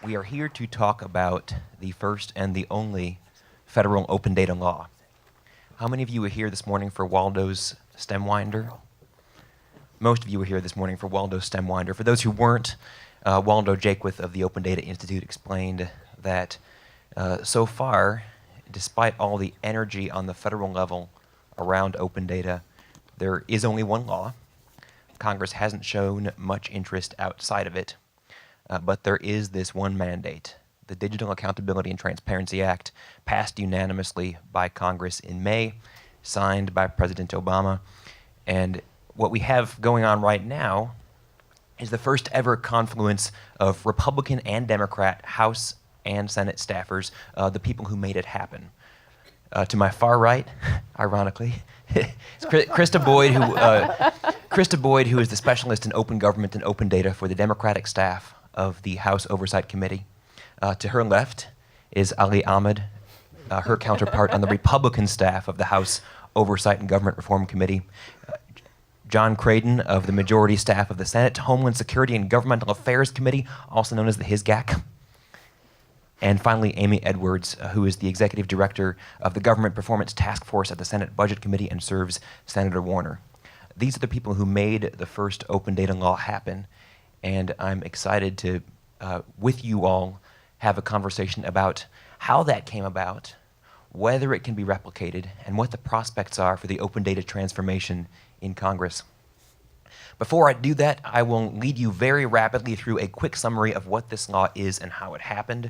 We are here to talk about the first and the only federal open data law. How many of you were here this morning for Waldo's stem winder? Most of you were here this morning for Waldo's stem winder. For those who weren't, Waldo Jakewith of the Open Data Institute explained that so far, despite all the energy on the federal level around open data, there is only one law. Congress hasn't shown much interest outside of it, but there is this one mandate. The Digital Accountability and Transparency Act, passed unanimously by Congress in May, signed by President Obama. And what we have going on right now is the first ever confluence of Republican and Democrat House and Senate staffers, the people who made it happen. To my far right, ironically, it's Krista Boyd, who is the specialist in open government and open data for the Democratic staff of the House Oversight Committee. To her left is Ali Ahmed, her counterpart on the Republican staff of the House Oversight and Government Reform Committee. John Craden of the majority staff of the Senate Homeland Security and Governmental Affairs Committee, also known as the HISGAC. And finally, Amy Edwards, who is the executive director of the Government Performance Task Force at the Senate Budget Committee and serves Senator Warner. These are the people who made the first open data law happen, and I'm excited to, with you all, have a conversation about how that came about, whether it can be replicated, and what the prospects are for the open data transformation in Congress. Before I do that, I will lead you very rapidly through a quick summary of what this law is and how it happened.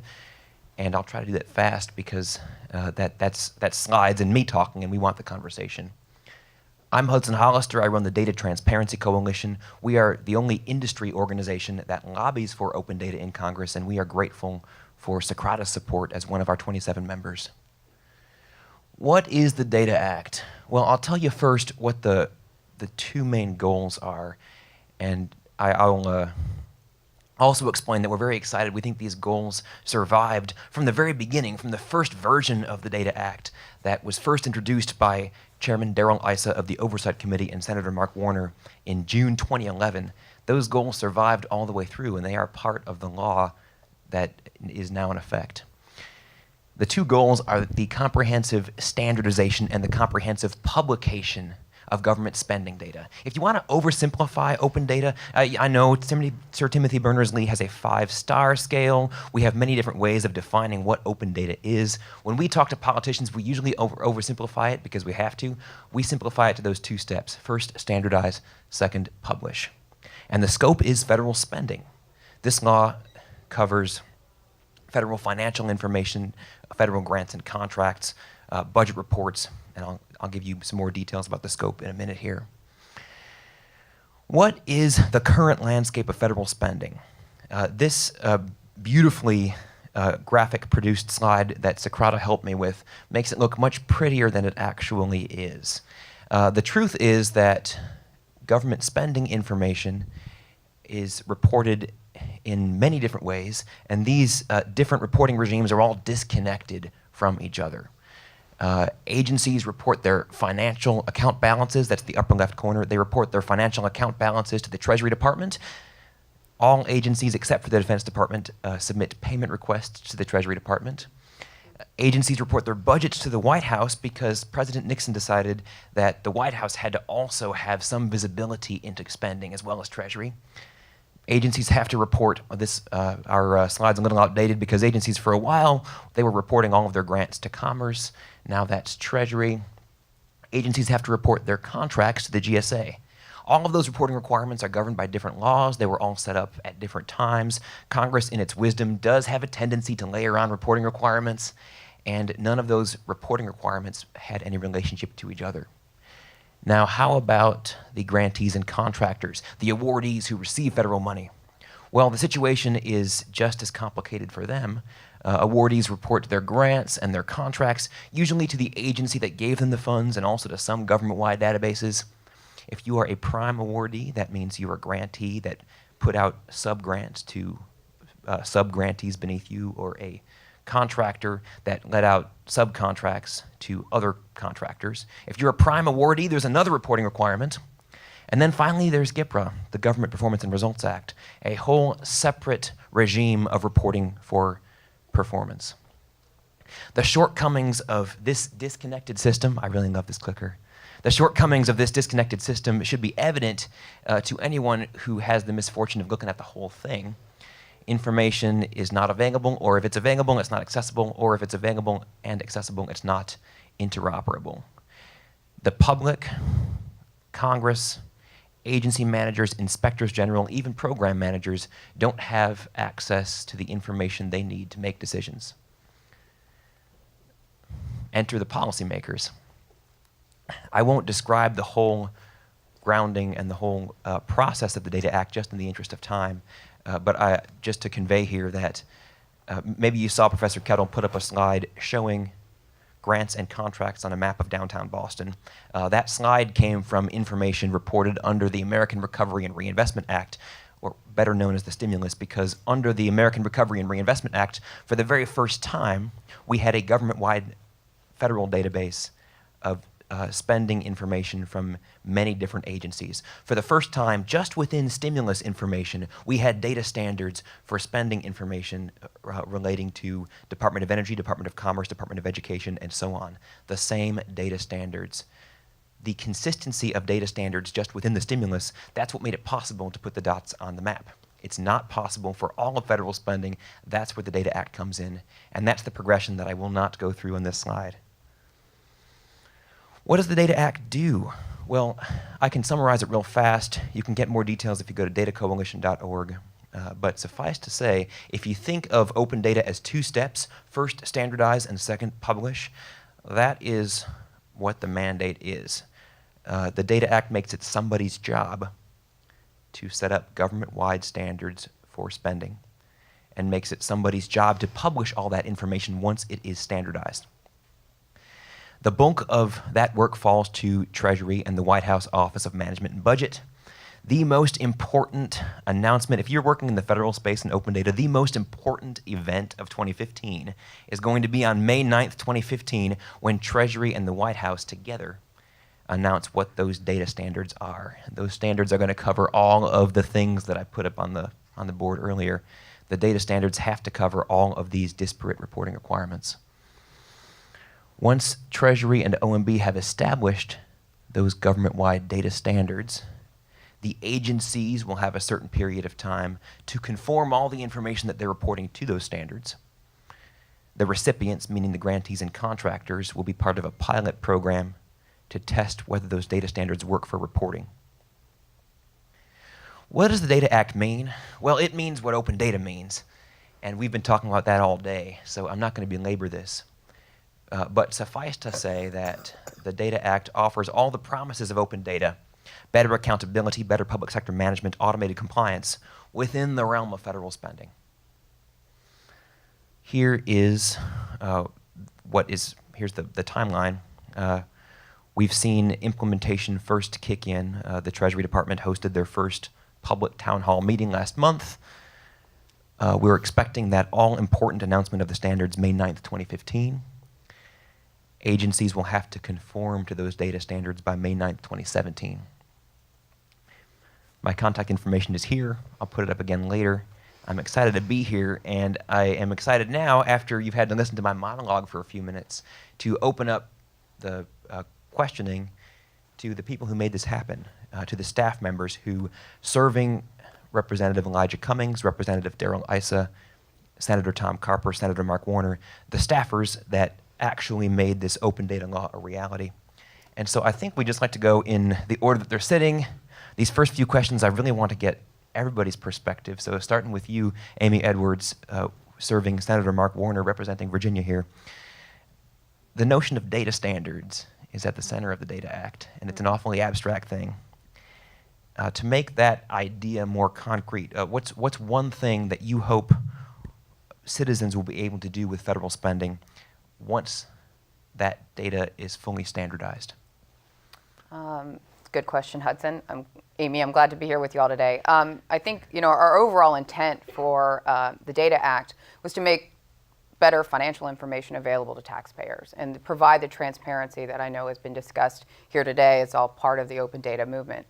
And I'll try to do that fast because that's slides and me talking, and we want the conversation. I'm Hudson Hollister. I run the Data Transparency Coalition. We are the only industry organization that lobbies for open data in Congress, and we are grateful for Socrata's support as one of our 27 members. What is the Data Act? Well, I'll tell you first what the two main goals are, and I'll also explain that we're very excited. We think these goals survived from the very beginning, from the first version of the Data Act that was first introduced by Chairman Darrell Issa of the Oversight Committee and Senator Mark Warner in June 2011. Those goals survived all the way through, and they are part of the law that is now in effect. The two goals are the comprehensive standardization and the comprehensive publication of government spending data. If you want to oversimplify open data, I know Sir Timothy Berners-Lee has a 5-star scale. We have many different ways of defining what open data is. When we talk to politicians, we usually oversimplify it because we have to. We simplify it to those 2 steps. First, standardize. Second, publish. And the scope is federal spending. This law covers federal financial information, federal grants and contracts, budget reports, and I'll give you some more details about the scope in a minute here. What is the current landscape of federal spending? This beautifully graphic produced slide that Socrata helped me with makes it look much prettier than it actually is. The truth is that government spending information is reported in many different ways, and these different reporting regimes are all disconnected from each other. Agencies report their financial account balances, that's the upper left corner. They report their financial account balances to the Treasury Department. All agencies except for the Defense Department submit payment requests to the Treasury Department. Agencies report their budgets to the White House because President Nixon decided that the White House had to also have some visibility into spending as well as Treasury. Agencies have to report this. Our slide's a little outdated because agencies for a while, they were reporting all of their grants to Commerce. Now that's Treasury. Agencies have to report their contracts to the GSA. All of those reporting requirements are governed by different laws. They were all set up at different times. Congress, in its wisdom, does have a tendency to layer on reporting requirements, and none of those reporting requirements had any relationship to each other. Now, how about the grantees and contractors, the awardees who receive federal money? Well, the situation is just as complicated for them. Awardees report their grants and their contracts, usually to the agency that gave them the funds and also to some government-wide databases. If you are a prime awardee, that means you're a grantee that put out sub-grants to sub-grantees beneath you, or a contractor that let out subcontracts to other contractors. If you're a prime awardee, there's another reporting requirement, And then finally, there's GIPRA, the Government Performance and Results Act, a whole separate regime of reporting for performance. The shortcomings of this disconnected system, I really love this clicker, the shortcomings of this disconnected system should be evident to anyone who has the misfortune of looking at the whole thing. Information is not available, or if it's available, it's not accessible, or if it's available and accessible, it's not interoperable. The public, Congress, agency managers, inspectors general, even program managers don't have access to the information they need to make decisions. Enter the policymakers. I won't describe the whole grounding and the whole process of the Data Act just in the interest of time, but just to convey here that maybe you saw Professor Kettle put up a slide showing grants and contracts on a map of downtown Boston. That slide came from information reported under the American Recovery and Reinvestment Act, or better known as the stimulus, because under the American Recovery and Reinvestment Act, for the very first time, we had a government-wide federal database of spending information from many different agencies. For the first time, just within stimulus information, we had data standards for spending information relating to Department of Energy, Department of Commerce, Department of Education, and so on. The same data standards. The consistency of data standards just within the stimulus, that's what made it possible to put the dots on the map. It's not possible for all of federal spending. That's where the Data Act comes in, and that's the progression that I will not go through on this slide. What does the Data Act do? Well, I can summarize it real fast. You can get more details if you go to datacoalition.org. But suffice to say, if you think of open data as two steps, first standardize and second publish, that is what the mandate is. The Data Act makes it somebody's job to set up government-wide standards for spending, and makes it somebody's job to publish all that information once it is standardized. The bulk of that work falls to Treasury and the White House Office of Management and Budget. The most important announcement, if you're working in the federal space and open data, the most important event of 2015 is going to be on May 9th, 2015, when Treasury and the White House together announce what those data standards are. Those standards are going to cover all of the things that I put up on the board earlier. The data standards have to cover all of these disparate reporting requirements. Once Treasury and OMB have established those government-wide data standards, the agencies will have a certain period of time to conform all the information that they're reporting to those standards. The recipients, meaning the grantees and contractors, will be part of a pilot program to test whether those data standards work for reporting. What does the Data Act mean? Well, it means what open data means, and we've been talking about that all day, so I'm not going to belabor this. But suffice to say that the Data Act offers all the promises of open data: better accountability, better public sector management, automated compliance within the realm of federal spending. Here is here's the timeline. We've seen implementation first kick in. The Treasury Department hosted their first public town hall meeting last month. We're expecting that all-important announcement of the standards May 9th, 2015. Agencies will have to conform to those data standards by May 9th, 2017. My contact information is here. I'll put it up again later. I'm excited to be here, and I am excited now, after you've had to listen to my monologue for a few minutes, to open up the questioning to the people who made this happen, to the staff members who, serving Representative Elijah Cummings, Representative Darrell Issa, Senator Tom Carper, Senator Mark Warner, the staffers that actually made this open data law a reality. And so I think we just like to go in the order that they're sitting. These first few questions, I really want to get everybody's perspective. So starting with you, Amy Edwards, serving Senator Mark Warner, representing Virginia here. The notion of data standards is at the center of the Data Act, and it's an awfully abstract thing. To make that idea more concrete, what's one thing that you hope citizens will be able to do with federal spending once that data is fully standardized? Good question, Hudson. Amy, I'm glad to be here with you all today. I think our overall intent for the Data Act was to make better financial information available to taxpayers and provide the transparency that I know has been discussed here today. It's all part of the open data movement.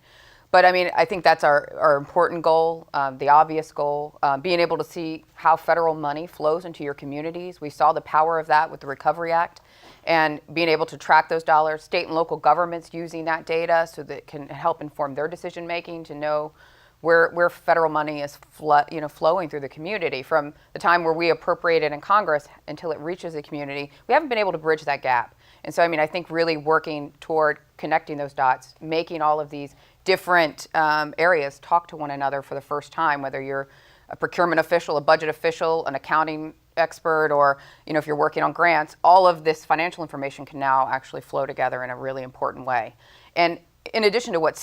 But I mean, I think that's our important goal, the obvious goal, being able to see how federal money flows into your communities. We saw the power of that with the Recovery Act, and being able to track those dollars, state and local governments using that data so that it can help inform their decision making to know where federal money is flowing through the community. From the time where we appropriate it in Congress until it reaches the community, we haven't been able to bridge that gap. And so, I mean, I think really working toward connecting those dots, making all of these different areas talk to one another for the first time, whether you're a procurement official, a budget official, an accounting expert, or if you're working on grants, all of this financial information can now actually flow together in a really important way. And in addition to what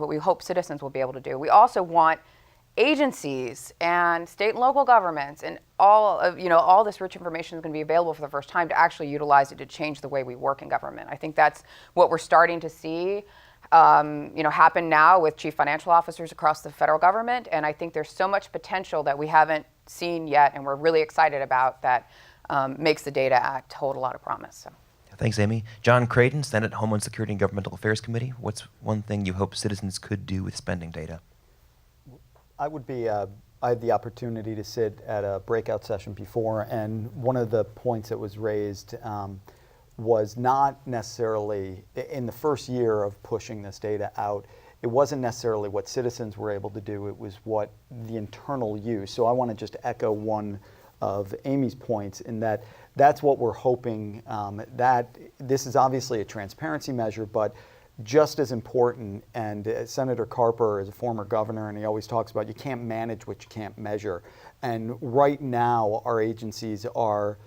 we hope citizens will be able to do, we also want agencies and state and local governments and all this rich information is going to be available for the first time to actually utilize it to change the way we work in government. I think that's what we're starting to see happen now with chief financial officers across the federal government. And I think there's so much potential that we haven't seen yet and we're really excited about that makes the Data Act hold a lot of promise. So. Thanks, Amy. John Creighton, Senate Homeland Security and Governmental Affairs Committee. What's one thing you hope citizens could do with spending data? I had the opportunity to sit at a breakout session before, and one of the points that was raised was not necessarily, in the first year of pushing this data out, it wasn't necessarily what citizens were able to do, it was what the internal use. So I want to just echo one of Amy's points in that that's what we're hoping, that this is obviously a transparency measure, but just as important, and Senator Carper is a former governor and he always talks about you can't manage what you can't measure. And right now our agencies are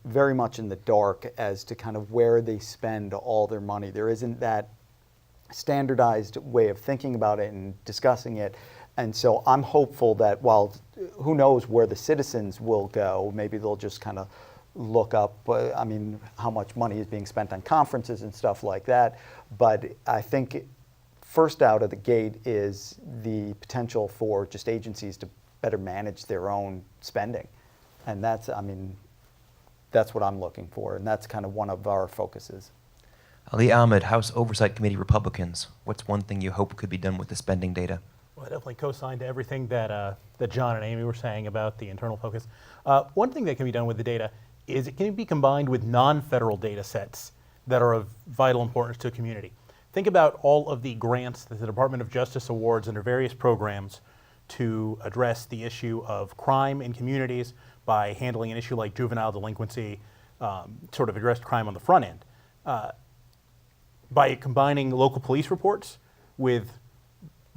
very much in the dark as to kind of where they spend all their money. There isn't that standardized way of thinking about it and discussing it. And so I'm hopeful that while who knows where the citizens will go, maybe they'll just kind of look up, how much money is being spent on conferences and stuff like that. But I think first out of the gate is the potential for just agencies to better manage their own spending. And that's what I'm looking for, and that's kind of one of our focuses. Ali Ahmed, House Oversight Committee Republicans. What's one thing you hope could be done with the spending data? Well, I definitely co-sign to everything that John and Amy were saying about the internal focus. One thing that can be done with the data is it can be combined with non-federal data sets that are of vital importance to a community. Think about all of the grants that the Department of Justice awards under various programs to address the issue of crime in communities by handling an issue like juvenile delinquency, sort of addressed crime on the front end. By combining local police reports with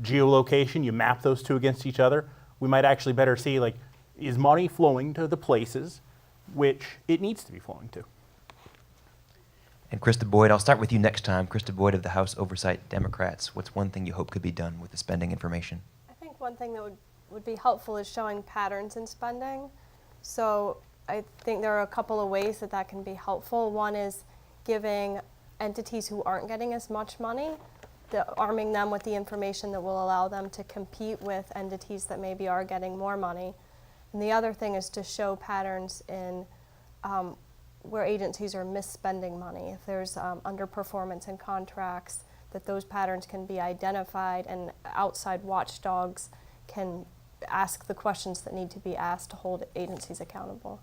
geolocation, you map those two against each other, we might actually better see, like, is money flowing to the places which it needs to be flowing to? And Krista Boyd, I'll start with you next time. Krista Boyd of the House Oversight Democrats. What's one thing you hope could be done with the spending information? I think one thing that would be helpful is showing patterns in spending. So I think there are a couple of ways that can be helpful. One is giving entities who aren't getting as much money, arming them with the information that will allow them to compete with entities that maybe are getting more money. And the other thing is to show patterns in where agencies are misspending money. If there's underperformance in contracts, that those patterns can be identified and outside watchdogs can ask the questions that need to be asked to hold agencies accountable.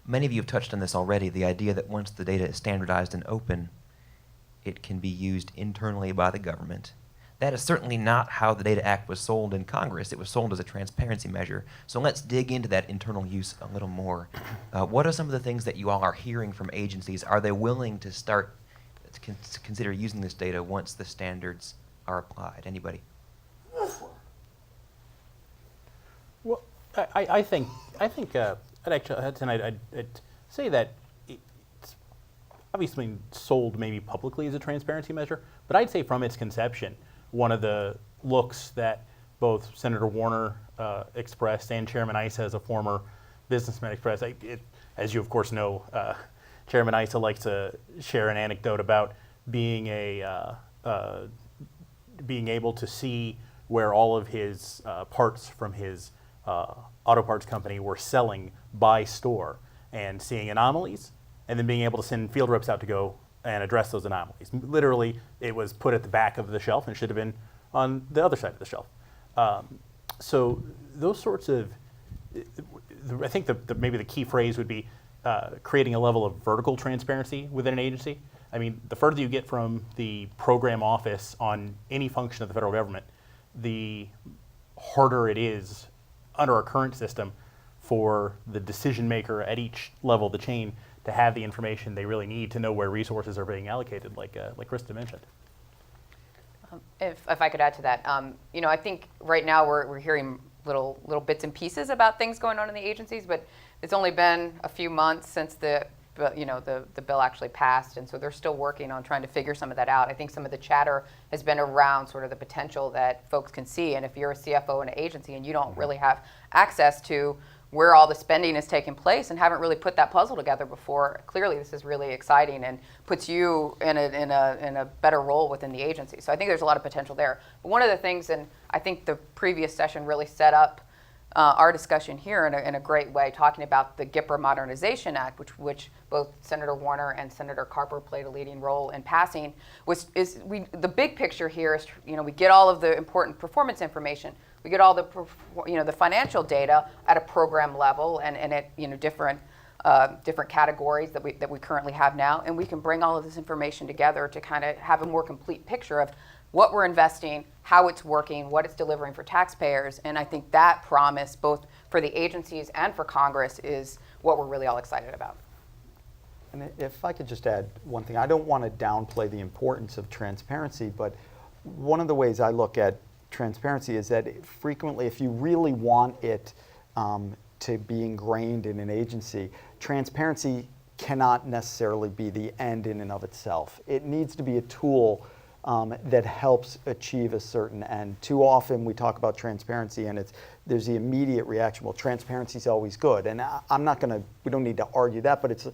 Many of you have touched on this already, the idea that once the data is standardized and open, it can be used internally by the government. That is certainly not how the Data Act was sold in Congress. It was sold as a transparency measure. So let's dig into that internal use a little more. What are some of the things that you all are hearing from agencies? Are they willing to start to consider using this data once the standards are applied? Anybody? Well, I think I'd say that it's obviously sold maybe publicly as a transparency measure, but I'd say from its conception, one of the looks that both Senator Warner expressed and Chairman Issa, as a former businessman, expressed, as you of course know, Chairman Issa likes to share an anecdote about being being able to see where all of his parts from his auto parts company were selling by store and seeing anomalies, and then being able to send field reps out to go and address those anomalies. Literally, it was put at the back of the shelf and should have been on the other side of the shelf. So those sorts of, I think maybe the key phrase would be creating a level of vertical transparency within an agency. I mean, the further you get from the program office on any function of the federal government, the harder it is under our current system for the decision maker at each level of the chain to have the information they really need to know where resources are being allocated, like Krista mentioned. If I could add to that, I think right now we're hearing little bits and pieces about things going on in the agencies, but it's only been a few months since the bill actually passed, and so they're still working on trying to figure some of that out. I think some of the chatter has been around sort of the potential that folks can see, and if you're a CFO in an agency and you don't really have access to where all the spending is taking place and haven't really put that puzzle together before, clearly this is really exciting and puts you in a better role within the agency. So I think there's a lot of potential there. But one of the things, and I think the previous session really set up our discussion here in a great way, talking about the Gipper Modernization Act, which both Senator Warner and Senator Carper played a leading role in passing. The big picture here is, we get all of the important performance information, we get all the financial data at a program level and at different categories that we currently have now, and we can bring all of this information together to kind of have a more complete picture of what we're investing, how it's working, what it's delivering for taxpayers. And I think that promise, both for the agencies and for Congress, is what we're really all excited about. And if I could just add one thing, I don't want to downplay the importance of transparency, but one of the ways I look at transparency is that frequently, if you really want it to be ingrained in an agency, transparency cannot necessarily be the end in and of itself. It needs to be a tool that helps achieve a certain end. Too often we talk about transparency and there's the immediate reaction, well, transparency is always good. And we don't need to argue that, but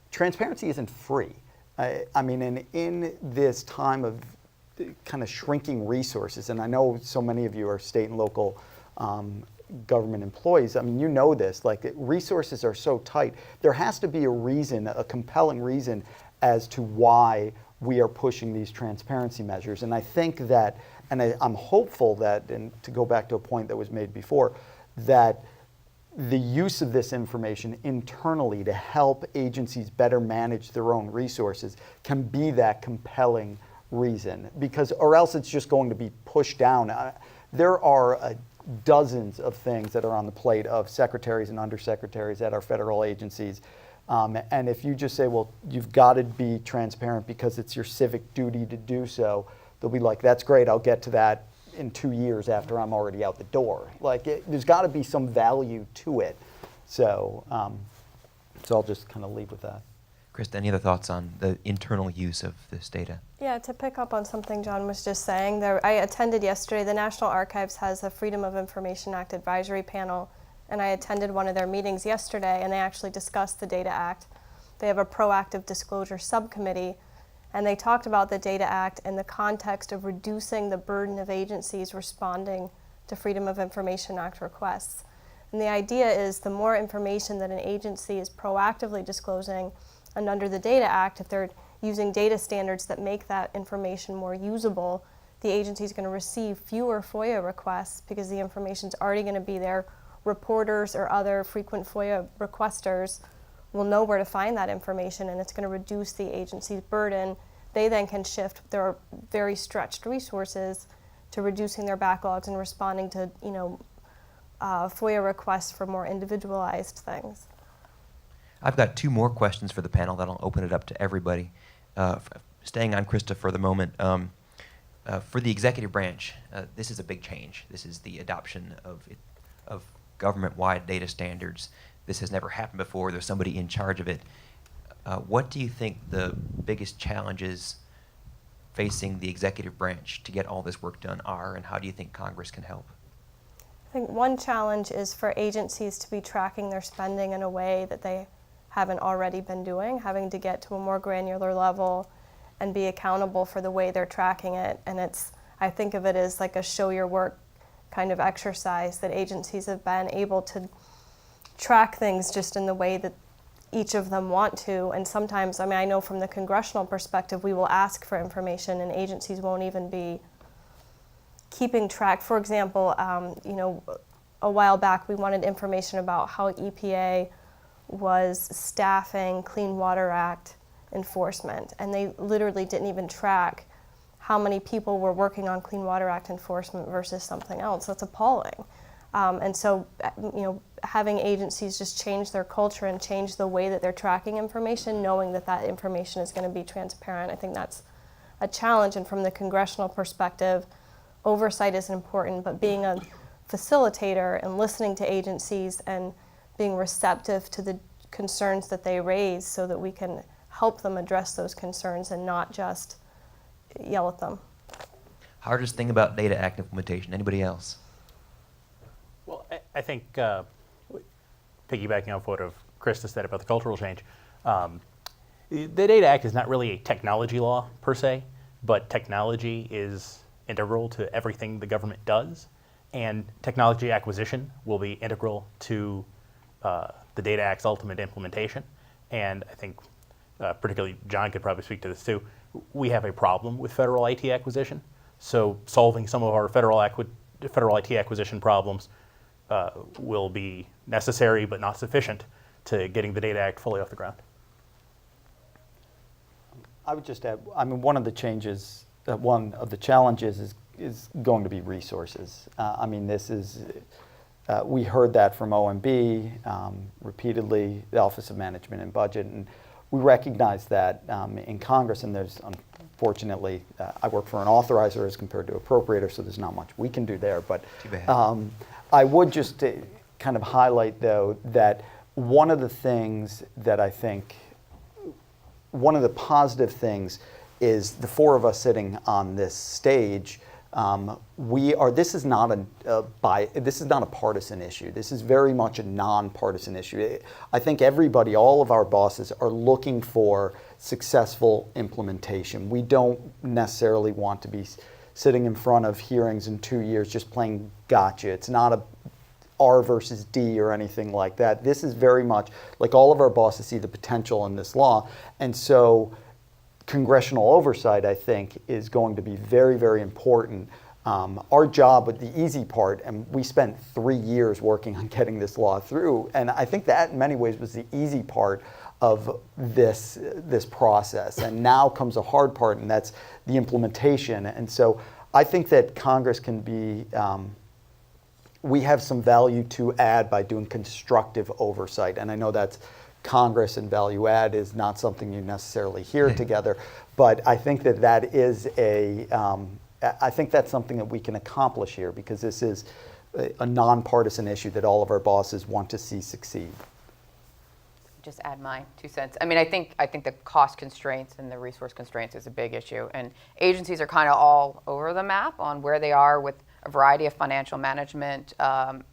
transparency isn't free. I mean, and in this time of kind of shrinking resources, and I know so many of you are state and local government employees, I mean, you know this, like resources are so tight, there has to be a reason, a compelling reason as to why we are pushing these transparency measures. And I think that, and I'm hopeful that, and to go back to a point that was made before, that the use of this information internally to help agencies better manage their own resources can be that compelling reason, because, or else it's just going to be pushed down. There are dozens of things that are on the plate of secretaries and undersecretaries at our federal agencies. And if you just say, well, you've got to be transparent because it's your civic duty to do so, they'll be like, that's great, I'll get to that in 2 years after I'm already out the door. Like, there's got to be some value to it. So I'll just kind of leave with that. Krista, any other thoughts on the internal use of this data? Yeah, to pick up on something John was just saying, I attended yesterday, the National Archives has a Freedom of Information Act advisory panel, and I attended one of their meetings yesterday, and they actually discussed the Data Act. They have a proactive disclosure subcommittee, and they talked about the Data Act in the context of reducing the burden of agencies responding to Freedom of Information Act requests. And the idea is the more information that an agency is proactively disclosing, and under the Data Act, if they're using data standards that make that information more usable, the agency is going to receive fewer FOIA requests because the information is already going to be there. Reporters or other frequent FOIA requesters will know where to find that information, and it's going to reduce the agency's burden. They then can shift their very stretched resources to reducing their backlogs and responding to FOIA requests for more individualized things. I've got 2 more questions for the panel that I'll open it up to everybody. Staying on Krista for the moment, for the executive branch, this is a big change. This is the adoption of government-wide data standards. This has never happened before. There's somebody in charge of it. What do you think the biggest challenges facing the executive branch to get all this work done are, and how do you think Congress can help? I think one challenge is for agencies to be tracking their spending in a way that they haven't already been doing, having to get to a more granular level and be accountable for the way they're tracking it. And I think of it as like a show your work kind of exercise, that agencies have been able to track things just in the way that each of them want to. And sometimes, I mean, I know from the congressional perspective, we will ask for information and agencies won't even be keeping track. For example, you know, a while back we wanted information about how EPA was staffing Clean Water Act enforcement, and they literally didn't even track how many people were working on Clean Water Act enforcement versus something else. That's appalling. And so, you know, having agencies just change their culture and change the way that they're tracking information, knowing that that information is going to be transparent, I think that's a challenge. And from the congressional perspective, oversight is important, but being a facilitator and listening to agencies and being receptive to the concerns that they raise so that we can help them address those concerns and not just yell at them. Hardest thing about Data Act implementation, anybody else? Well, I think piggybacking off what Krista said about the cultural change, the Data Act is not really a technology law per se, but technology is integral to everything the government does, and technology acquisition will be integral to the Data Act's ultimate implementation. And I think, particularly John could probably speak to this too, we have a problem with federal IT acquisition. So solving some of our federal IT acquisition problems will be necessary but not sufficient to getting the Data Act fully off the ground. I would just add, I mean, one of the changes, one of the challenges is going to be resources. I mean, this is, we heard that from OMB repeatedly, the Office of Management and Budget, and we recognize that in Congress, and there's, unfortunately, I work for an authorizer as compared to appropriator, so there's not much we can do there, but Too bad. I would just kind of highlight, though, that one of the things that I think, one of the positive things is the four of us sitting on this stage, this is not a partisan issue. This is very much a nonpartisan issue. I think everybody, all of our bosses are looking for successful implementation. We don't necessarily want to be sitting in front of hearings in 2 years just playing gotcha. It's not a R versus D or anything like that. This is very much, like, all of our bosses see the potential in this law, and so congressional oversight, I think, is going to be very, very important. Our job with the easy part, and we spent 3 years working on getting this law through, and I think that in many ways was the easy part of this process. And now comes a hard part, and that's the implementation. And so I think that Congress can be, we have some value to add by doing constructive oversight. And I know that's Congress, and value add is not something you necessarily hear together, but I think that is I think that's something that we can accomplish here, because this is a nonpartisan issue that all of our bosses want to see succeed. Just add my 2 cents. I mean, I think the cost constraints and the resource constraints is a big issue, and agencies are kind of all over the map on where they are with a variety of financial management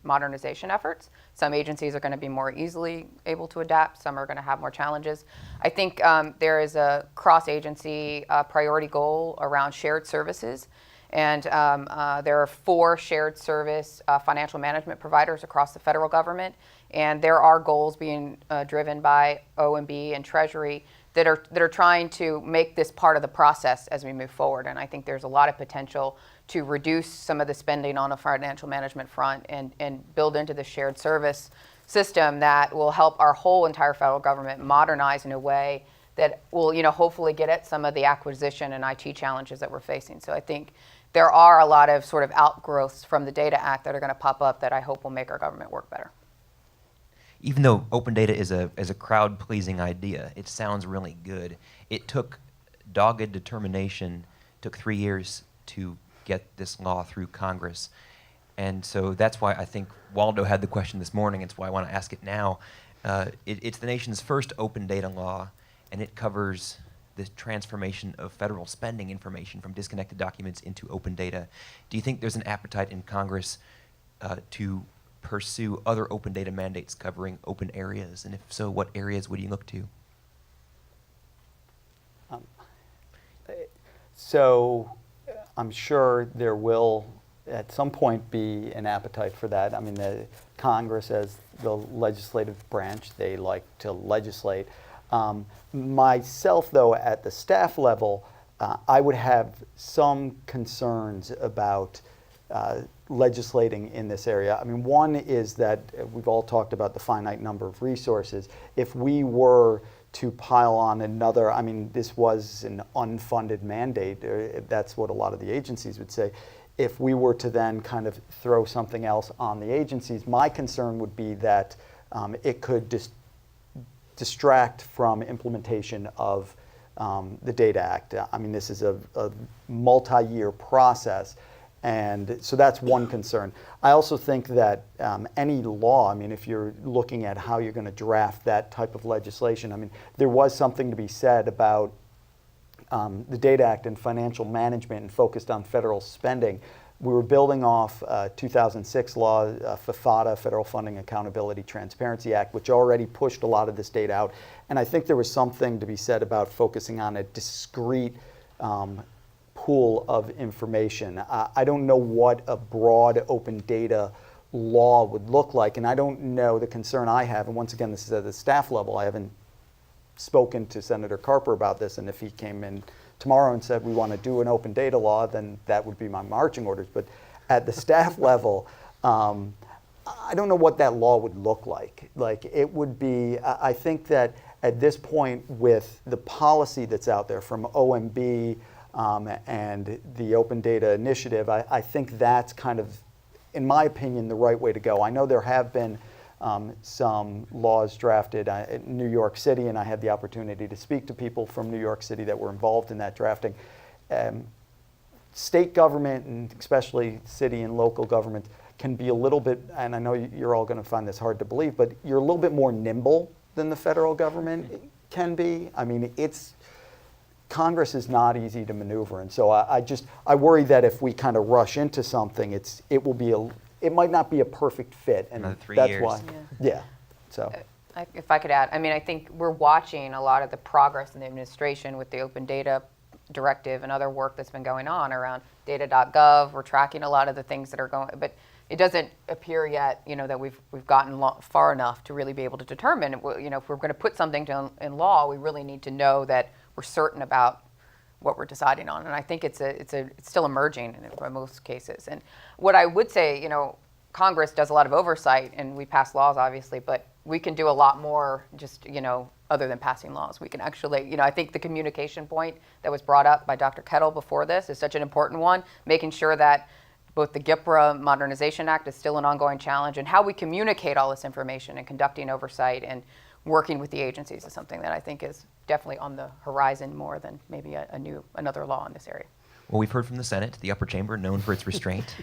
modernization efforts. Some agencies are going to be more easily able to adapt. Some are going to have more challenges. I think there is a cross-agency priority goal around shared services. And there are 4 shared service financial management providers across the federal government. And there are goals being driven by OMB and Treasury that are trying to make this part of the process as we move forward. And I think there's a lot of potential to reduce some of the spending on a financial management front and build into the shared service system that will help our whole entire federal government modernize in a way that will, hopefully get at some of the acquisition and IT challenges that we're facing. So I think there are a lot of sort of outgrowths from the Data Act that are going to pop up that I hope will make our government work better. Even though open data is a crowd-pleasing idea, it sounds really good. It took dogged determination, took 3 years to get this law through Congress. And so that's why I think Waldo had the question this morning. It's why I want to ask it now. It's the nation's first open data law, and it covers the transformation of federal spending information from disconnected documents into open data. Do you think there's an appetite in Congress to pursue other open data mandates covering open areas? And if so, what areas would you look to? So I'm sure there will at some point be an appetite for that. I mean, the Congress, as the legislative branch, they like to legislate. Myself, though, at the staff level, I would have some concerns about legislating in this area. I mean, one is that we've all talked about the finite number of resources. If we were to pile on another, I mean, this was an unfunded mandate. That's what a lot of the agencies would say. If we were to then kind of throw something else on the agencies, my concern would be that it could distract from implementation of the Data Act. I mean, this is a multi-year process, and so that's one concern. I also think that any law, I mean, if you're looking at how you're going to draft that type of legislation, I mean, there was something to be said about the Data Act and financial management and focused on federal spending. We were building off 2006 law, FFATA, Federal Funding Accountability Transparency Act, which already pushed a lot of this data out. And I think there was something to be said about focusing on a discrete pool of information. I don't know what a broad open data law would look like, and I don't know the concern I have, and once again, this is at the staff level. I haven't spoken to Senator Carper about this, and if he came in tomorrow and said we want to do an open data law, then that would be my marching orders. But at the staff level, I don't know what that law would look like. Like, it would be, I think that at this point, with the policy that's out there from OMB and the Open Data Initiative, I think that's kind of, in my opinion, the right way to go. I know there have been some laws drafted in New York City, and I had the opportunity to speak to people from New York City that were involved in that drafting. State government, and especially city and local government, can be a little bit, and I know you're all going to find this hard to believe, but you're a little bit more nimble than the federal government can be. I mean, Congress is not easy to maneuver, and so I worry that if we kind of rush into something, it might not be a perfect fit, and Another 3 that's years. why. Yeah. So. If I could add, I mean, I think we're watching a lot of the progress in the administration with the Open Data Directive and other work that's been going on around data.gov. We're tracking a lot of the things that are going, but it doesn't appear yet, that we've gotten far enough to really be able to determine, if we're going to put something in law, we really need to know that we're certain about what we're deciding on. And I think it's still emerging in most cases. And what I would say, Congress does a lot of oversight, and we pass laws, obviously, but we can do a lot more just, other than passing laws. We can actually, I think the communication point that was brought up by Dr. Kettle before this is such an important one, making sure that both the Gipper Modernization Act is still an ongoing challenge, and how we communicate all this information and conducting oversight and working with the agencies is something that I think is definitely on the horizon more than maybe another law in this area. Well, we've heard from the Senate, the upper chamber, known for its restraint.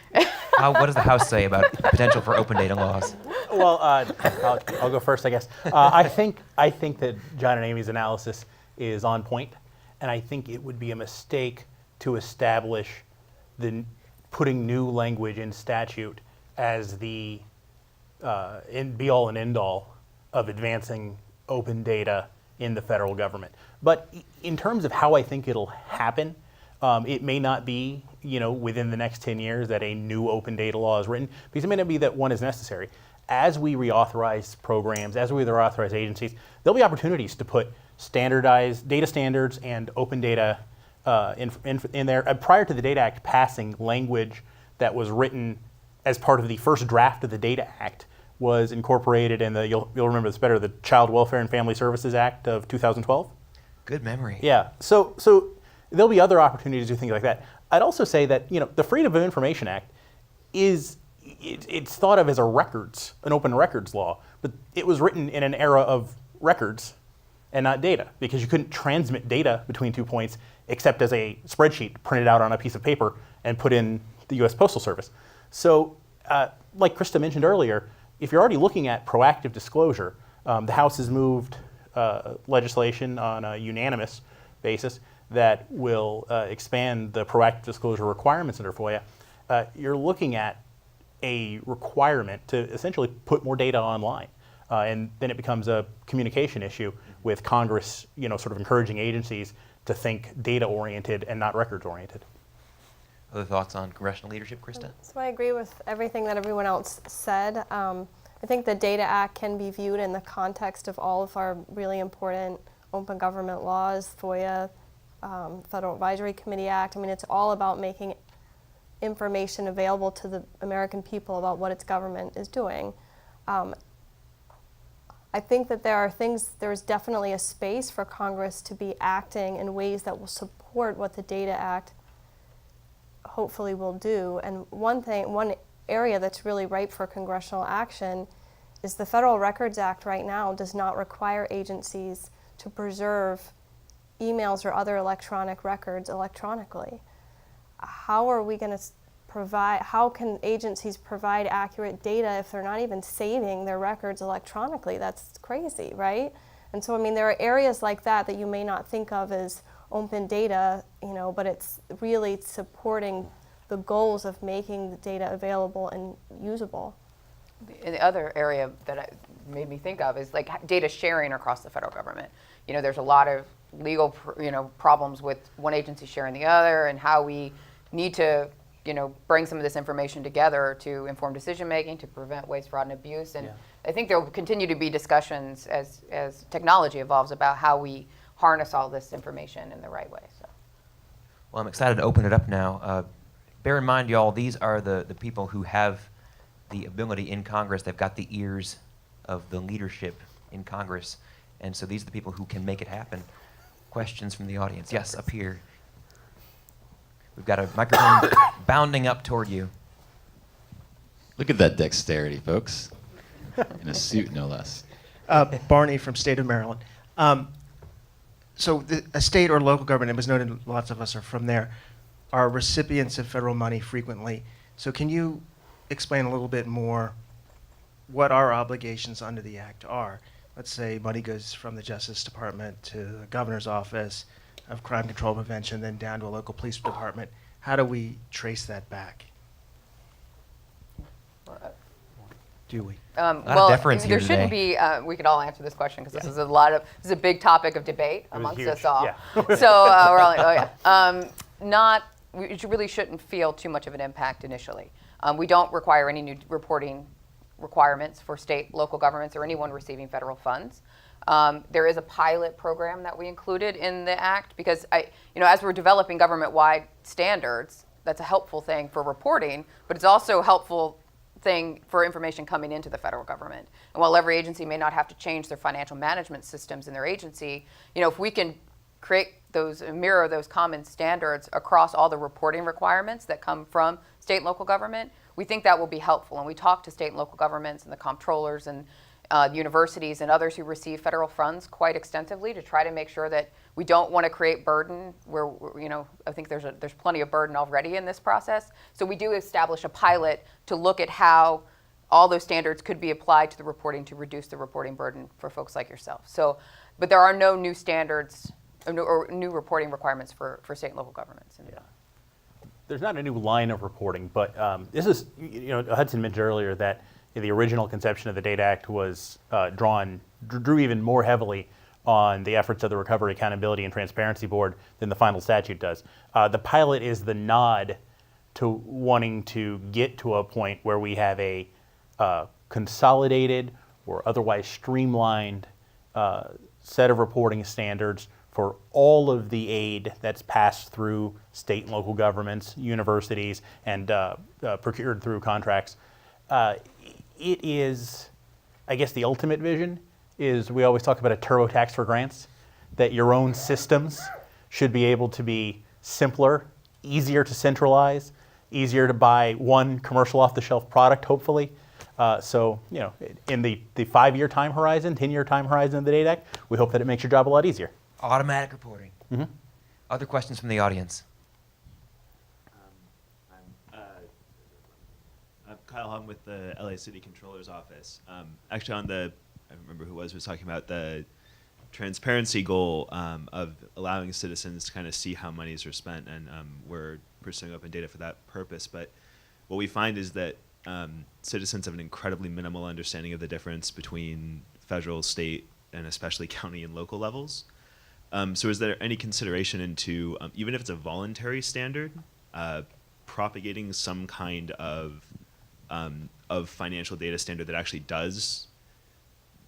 What does the House say about the potential for open data laws? Well, I'll go first, I guess. I think that John and Amy's analysis is on point, and I think it would be a mistake to establish putting new language in statute as the be-all and end-all of advancing open data in the federal government. But in terms of how I think it'll happen, it may not be, within the next 10 years that a new open data law is written, because it may not be that one is necessary. As we reauthorize programs, as we reauthorize agencies, there'll be opportunities to put standardized data standards and open data in there. Prior to the Data Act passing, language that was written as part of the first draft of the Data Act was incorporated in you'll remember this better, the Child Welfare and Family Services Act of 2012. Good memory. Yeah, so there'll be other opportunities to do things like that. I'd also say that the Freedom of Information Act it's thought of as an open records law, but it was written in an era of records and not data, because you couldn't transmit data between 2 points except as a spreadsheet printed out on a piece of paper and put in the U.S. Postal Service. So, like Krista mentioned earlier, if you're already looking at proactive disclosure, the House has moved legislation on a unanimous basis that will expand the proactive disclosure requirements under FOIA. You're looking at a requirement to essentially put more data online. And then it becomes a communication issue with Congress, sort of encouraging agencies to think data-oriented and not records-oriented. Other thoughts on congressional leadership, Krista? So I agree with everything that everyone else said. I think the Data Act can be viewed in the context of all of our really important open government laws, FOIA, Federal Advisory Committee Act. I mean, it's all about making information available to the American people about what its government is doing. I think that there's definitely a space for Congress to be acting in ways that will support what the Data Act hopefully will do. And one area that's really ripe for congressional action is the Federal Records Act right now does not require agencies to preserve emails or other electronic records electronically. How are we going to how can agencies provide accurate data if they're not even saving their records electronically? That's crazy, right? And so, I mean, there are areas like that that you may not think of as open data, but it's really supporting the goals of making the data available and usable. And the other area that made me think of is like data sharing across the federal government. There's a lot of legal, problems with one agency sharing the other, and how we need to, bring some of this information together to inform decision making, to prevent waste, fraud, and abuse. And I think there will continue to be discussions as technology evolves about how we harness all this information in the right way. So. Well, I'm excited to open it up now. Bear in mind, y'all, these are the people who have the ability in Congress. They've got the ears of the leadership in Congress. And so these are the people who can make it happen. Questions from the audience? Yes, up here. We've got a microphone bounding up toward you. Look at that dexterity, folks. In a suit, no less. Barney from State of Maryland. So a state or local government, it was noted lots of us are from there, are recipients of federal money frequently. So can you explain a little bit more what our obligations under the Act are? Let's say money goes from the Justice Department to the governor's office of crime control prevention, then down to a local police department. How do we trace that back? Do we? of deference here there shouldn't today. be. We could all answer this question because this is a big topic of debate amongst huge, us all. yeah. So we're all like, oh yeah. We really shouldn't feel too much of an impact initially. We don't require any new reporting requirements for state, local governments, or anyone receiving federal funds. There is a pilot program that we included in the Act because as we're developing government-wide standards, that's a helpful thing for reporting, but it's also a helpful thing for information coming into the federal government. And while every agency may not have to change their financial management systems in their agency, if we can mirror those common standards across all the reporting requirements that come from state and local government, we think that will be helpful. And we talk to state and local governments and the comptrollers and universities and others who receive federal funds quite extensively to try to make sure that we don't want to create burden where, I think there's plenty of burden already in this process. So we do establish a pilot to look at how all those standards could be applied to the reporting to reduce the reporting burden for folks like yourself. So, but there are no new standards or new reporting requirements for state and local governments. Yeah. There's not a new line of reporting, but this is, Hudson mentioned earlier that the original conception of the Data Act was drew even more heavily on the efforts of the Recovery, Accountability, and Transparency Board than the final statute does. The pilot is the nod to wanting to get to a point where we have a consolidated or otherwise streamlined set of reporting standards for all of the aid that's passed through state and local governments, universities, and procured through contracts. It is, I guess the ultimate vision is we always talk about a TurboTax for grants, that your own systems should be able to be simpler, easier to centralize, easier to buy one commercial off-the-shelf product, hopefully. So, in the 5-year time horizon, 10-year time horizon of the Data Act, we hope that it makes your job a lot easier. Automatic reporting. Mm-hmm. Other questions from the audience? I'm Kyle Hung with the LA City Controller's Office. Actually, I don't remember who was talking about the transparency goal of allowing citizens to kind of see how monies are spent, and we're pursuing open data for that purpose. But what we find is that citizens have an incredibly minimal understanding of the difference between federal, state, and especially county and local levels. So is there any consideration into, even if it's a voluntary standard, propagating some kind of financial data standard that actually does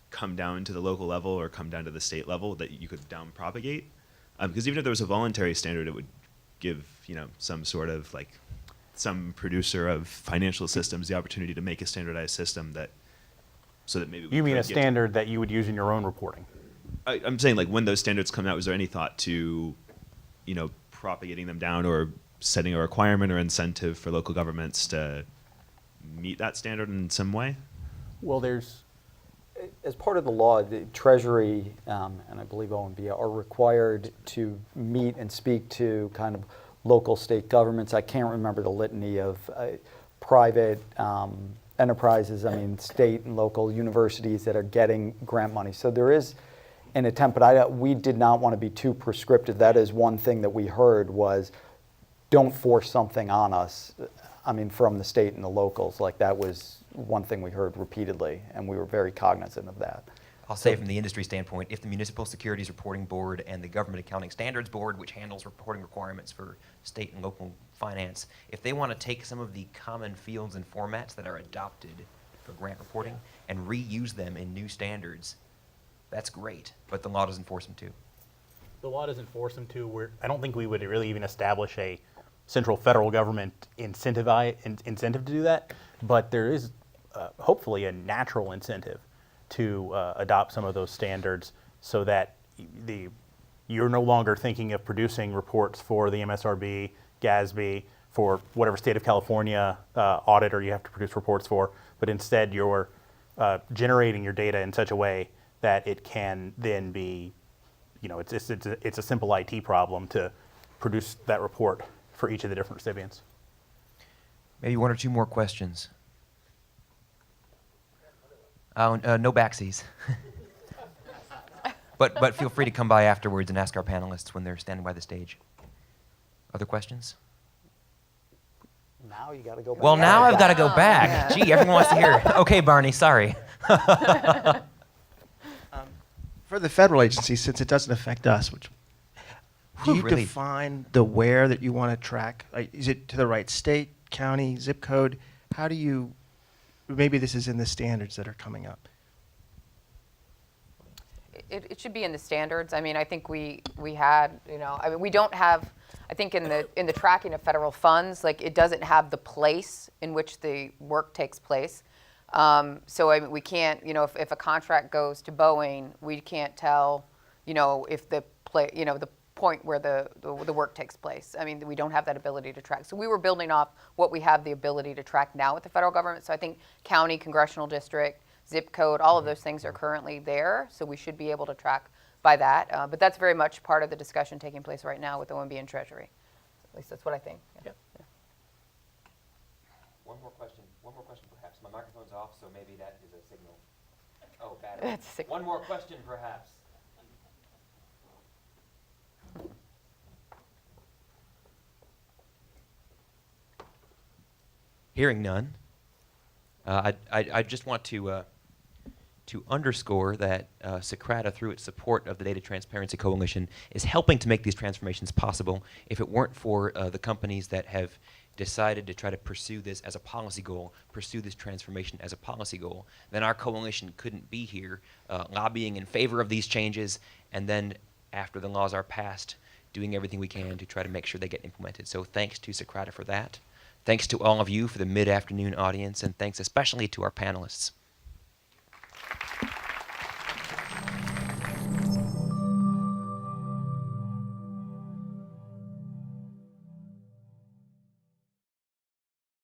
come down to the local level or come down to the state level that you could down propagate? Because even if there was a voluntary standard, it would give, you know, some sort of like some producer of financial systems the opportunity to make a standardized system that, so that maybe we You mean could a get to- standard that you would use in your own reporting? I'm saying, like, when those standards come out, was there any thought to, you know, propagating them down or setting a requirement or incentive for local governments to meet that standard in some way? Well, there's As part of the law, the Treasury and I believe OMB are required to meet and speak to kind of local state governments. I can't remember the litany of private enterprises, I mean state and local universities that are getting grant money. So there is an attempt, but we did not want to be too prescriptive. That is one thing that we heard was, don't force something on us. I mean, from the state and the locals, like that was one thing we heard repeatedly, and we were very cognizant of that. I'll say from the industry standpoint, if the Municipal Securities Reporting Board and the Government Accounting Standards Board, which handles reporting requirements for state and local finance, if they want to take some of the common fields and formats that are adopted for grant reporting and reuse them in new standards, that's great, but the law doesn't force them to. the law doesn't force them to. I don't think we would really even establish a central federal government incentive to do that, but there is hopefully a natural incentive to adopt some of those standards so that you're no longer thinking of producing reports for the MSRB, GASB, for whatever state of California auditor you have to produce reports for, but instead you're generating your data in such a way that it can then be, it's a simple IT problem to produce that report for each of the different recipients. Maybe one or two more questions. No backsies. But feel free to come by afterwards and ask our panelists when they're standing by the stage. Other questions? Now you got to go back. Well, now I've got to go back. Yeah. Gee, everyone wants to hear. Okay, Barney, sorry. For the federal agency, since it doesn't affect us, do Whew, you really? define the where that you want to track? Like, is it to the right state, county, zip code? How do you, maybe this is in the standards that are coming up. It should be in the standards. I mean, I think we had, we don't have, I think in the tracking of federal funds, like it doesn't have the place in which the work takes place. So I mean, we can't, if a contract goes to Boeing, we can't tell, if the point where the work takes place. I mean, we don't have that ability to track. So we were building off what we have the ability to track now with the federal government. So I think county, congressional district, zip code, all of those things are currently there. So we should be able to track by that. But that's very much part of the discussion taking place right now with OMB and Treasury. At least that's what I think. Yeah. Yeah. One more question perhaps. My microphone's off, so maybe that is a signal. Oh, bad. That's a signal. One more question perhaps. Hearing none, I just want to underscore that Socrata, through its support of the Data Transparency Coalition, is helping to make these transformations possible. If it weren't for the companies that have decided to try to pursue this as a policy goal, pursue this transformation as a policy goal, then our coalition couldn't be here lobbying in favor of these changes, and then after the laws are passed, doing everything we can to try to make sure they get implemented. So thanks to Socrata for that. Thanks to all of you for the mid-afternoon audience, and thanks especially to our panelists.